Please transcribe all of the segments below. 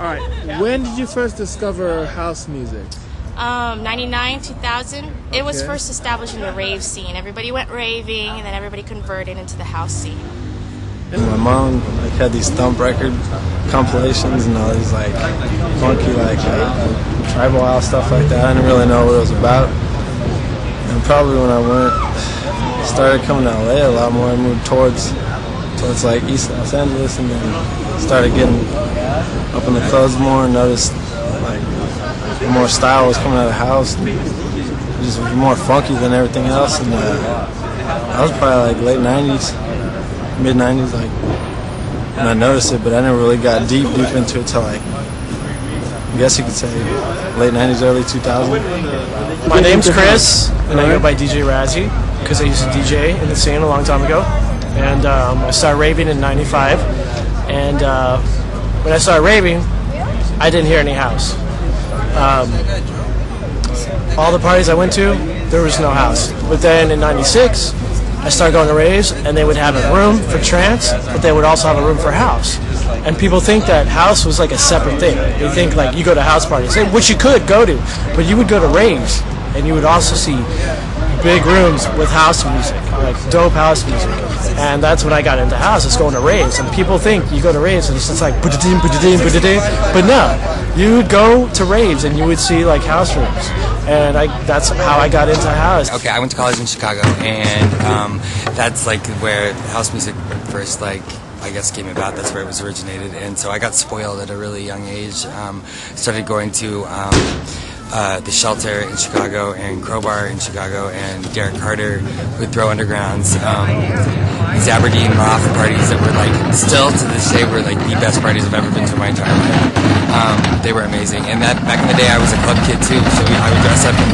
All right. When did you first discover house music? 99, 2000. It was Okay. first established in the rave scene. Everybody went raving, and then everybody converted into the house scene. My mom had these thump record compilations and all these funky tribal house stuff like that. I didn't really know what it was about. And probably when I started coming to LA a lot more, I moved towards East Los Angeles, and then started getting up in the clubs more and noticed more style was coming out of the house. And it just was more funky than everything else. And I was probably late 90s, mid 90s, and I noticed it, but I never really got deep into it till I guess you could say late 90s, early 2000s. My name's Chris, and I go by DJ Razzie because I used to DJ in the scene a long time ago. And I started raving in '95. And when I started raving, I didn't hear any house. All the parties I went to, there was no house. But then in '96, I started going to raves, and they would have a room for trance, but they would also have a room for house. And people think that house was like a separate thing. They think you go to house parties, which you could go to, but you would go to raves, and you would also see big rooms with house music, dope house music. And that's when I got into house, is going to raves. And people think you go to raves and it's just ba-da-ding, ba-da-ding, ba-da-ding. But no, you would go to raves and you would see house rooms. And that's how I got into house. Okay, I went to college in Chicago, and that's where house music first I guess came about. That's where it was originated. And so I got spoiled at a really young age. Started going to the Shelter in Chicago and Crowbar in Chicago, and Derek Carter would throw undergrounds. These Aberdeen loft parties that were still to this day were the best parties I've ever been to in my entire life. They were amazing. And that back in the day I was a club kid too, so I would dress up in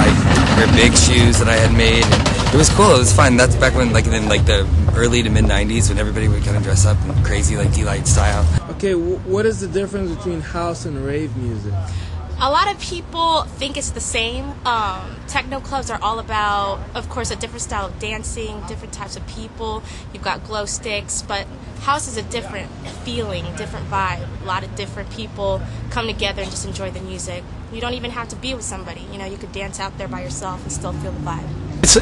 wear big shoes that I had made. And it was cool. It was fun. That's back when in the early to mid 90s when everybody would kind of dress up in crazy D-Light style. Okay, what is the difference between house and rave music? A lot of people think it's the same. Techno clubs are all about, of course, a different style of dancing, different types of people. You've got glow sticks, but house is a different feeling, different vibe. A lot of different people come together and just enjoy the music. You don't even have to be with somebody. You could dance out there by yourself and still feel the vibe.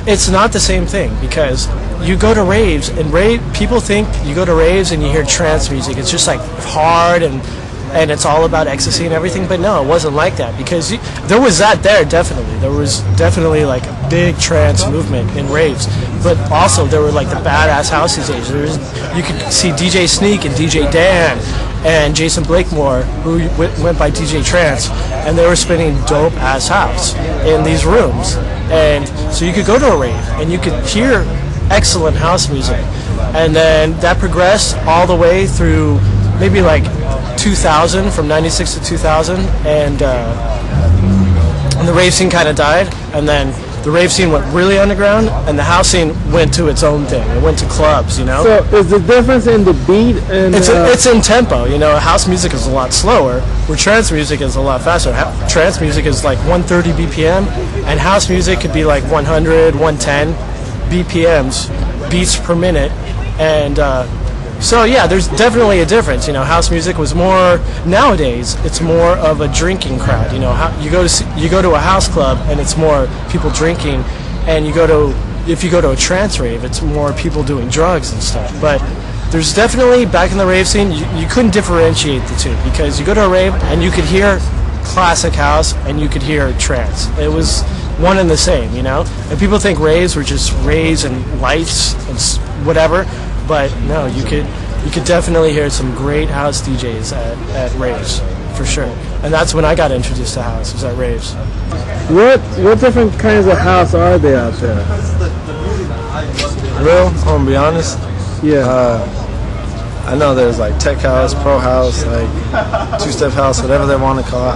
It's not the same thing, because you go to raves, and people think you go to raves and you hear trance music. It's just hard and it's all about ecstasy and everything, but no, it wasn't like that, because there was that there, definitely. There was definitely a big trance movement in raves, but also there were the badass house DJs. You could see DJ Sneak and DJ Dan and Jason Blakemore, who went by DJ Trance, and they were spinning dope-ass house in these rooms. And so you could go to a rave, and you could hear excellent house music. And then that progressed all the way through maybe 2000, from 96 to 2000, and the rave scene kind of died, and then the rave scene went really underground, and the house scene went to its own thing. It went to clubs, So is the difference in the beat and... It's in tempo, House music is a lot slower, where trance music is a lot faster. Trance music is 130 BPM, and house music could be 100, 110 BPMs, beats per minute, and... So yeah, there's definitely a difference. House music was more, nowadays it's more of a drinking crowd. You go to a house club and it's more people drinking, and if you go to a trance rave, it's more people doing drugs and stuff. But there's definitely, back in the rave scene, you couldn't differentiate the two, because you go to a rave and you could hear classic house and you could hear trance. It was one and the same, And people think raves were just raves and lights and whatever. But no, you could definitely hear some great house DJs at raves, for sure. And that's when I got introduced to house, was at raves. What different kinds of house are there out there? I'm gonna be honest. Yeah. I know there's tech house, pro house, two-step house, whatever they want to call it.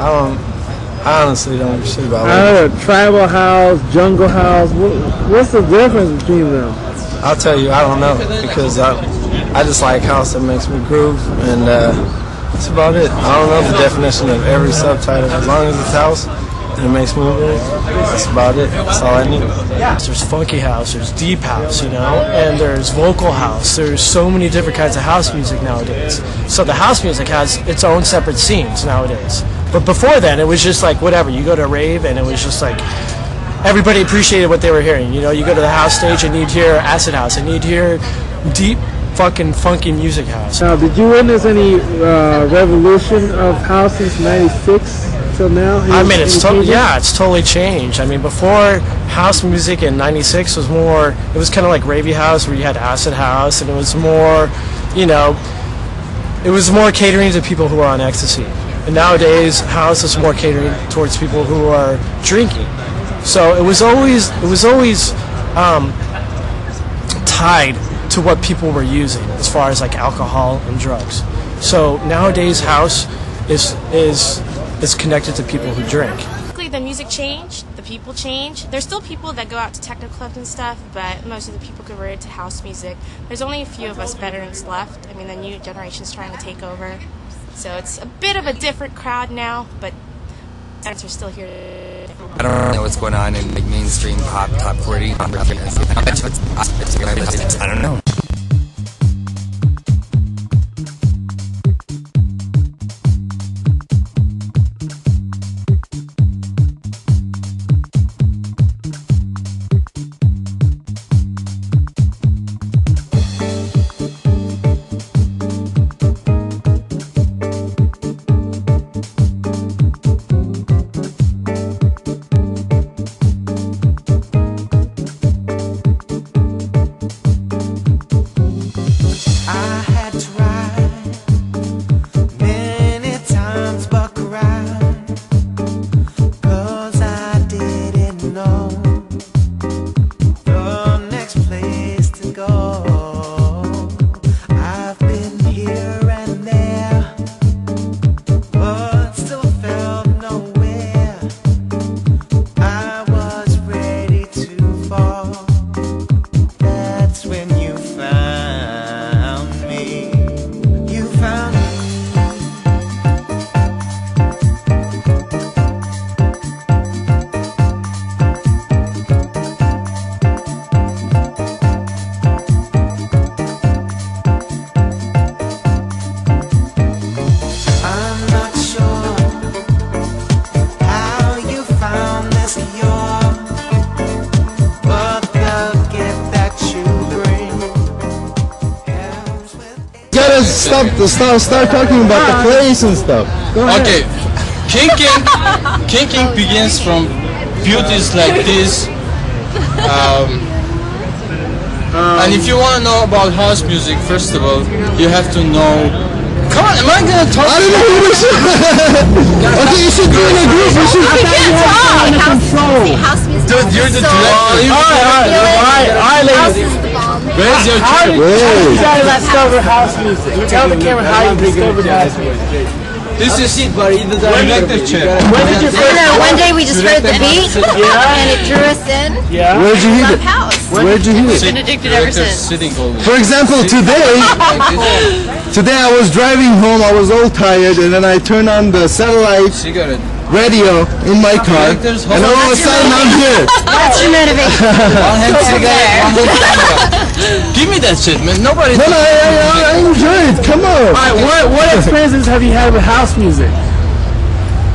I honestly don't give a shit about it. I don't know, tribal house, jungle house. What's the difference between them? I'll tell you, I don't know, because I just like house that makes me groove, and that's about it. I don't know the definition of every subtitle. As long as it's house, It makes me move. That's about it. That's all I need. There's funky house, there's deep house, you know, and there's vocal house. There's so many different kinds of house music nowadays. So the house music has its own separate scenes nowadays. But before then, it was just like whatever. You go to a rave, and it was just like everybody appreciated what they were hearing. You know, you go to the house stage, and you'd hear acid house, and you'd hear deep, fucking funky music house. Now, did you witness any revolution of house since '96 till now? I mean, it's totally changed. I mean, before house music in '96 was more, it was kind of like ravey house where you had acid house, and it was more, you know, it was more catering to people who are on ecstasy. And nowadays, house is more catering towards people who are drinking. So it was always tied to what people were using as far as like alcohol and drugs. So nowadays, house is connected to people who drink. Basically, the music changed, the people changed. There's still people that go out to techno clubs and stuff, but most of the people converted to house music. There's only a few of us veterans left. I mean, the new generation's trying to take over. So it's a bit of a different crowd now, but veterans are still here. I don't know what's going on in like mainstream pop, top 40. I don't know. Start talking about the place and stuff. Okay, kinking begins from beauties like this. And if you want to know about house music, first of all, you have to know. Come on, am I gonna talk? I don't know who we should. Okay, you should do in a group. We should. We can't talk. House music. Dude, you're the director. Alright, ladies. Where's your How did you guys discover house music? Tell the camera how you discovered house music. This is director chair. When did you first? One day we just heard the beat, and it drew us in. Yeah. Where'd you hear it? House. Where'd you hear it? Been addicted ever since. For example, today I was driving home. I was all tired, and then I turned on the satellite radio in my car, and all of a sudden I'm here. That's your motivation. Give me that shit, man. Nobody. No, I enjoy it. Come on. Alright, what experiences have you had with house music?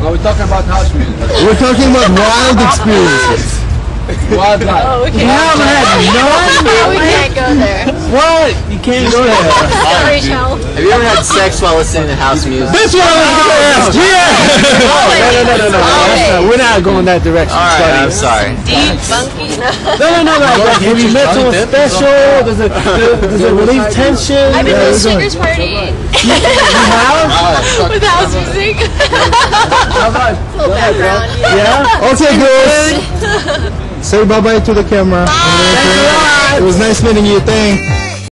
Well, we're talking about house music. We're talking about wild experiences. Wildlife. Oh, we You haven't had none? we can't go there. What? You can't go there. Sorry, Shell. Have you ever had sex while listening to house music? That's what I was going to ask. Yeah. No. We're not going that direction. All right, I'm sorry. Deep, funky. No. Like, have you met someone special? Does it relieve tension? I've been to a swingers party. With house music. Little background. Yeah. Okay, girls. Say bye-bye to the camera. Bye. It was nice meeting you. Thanks.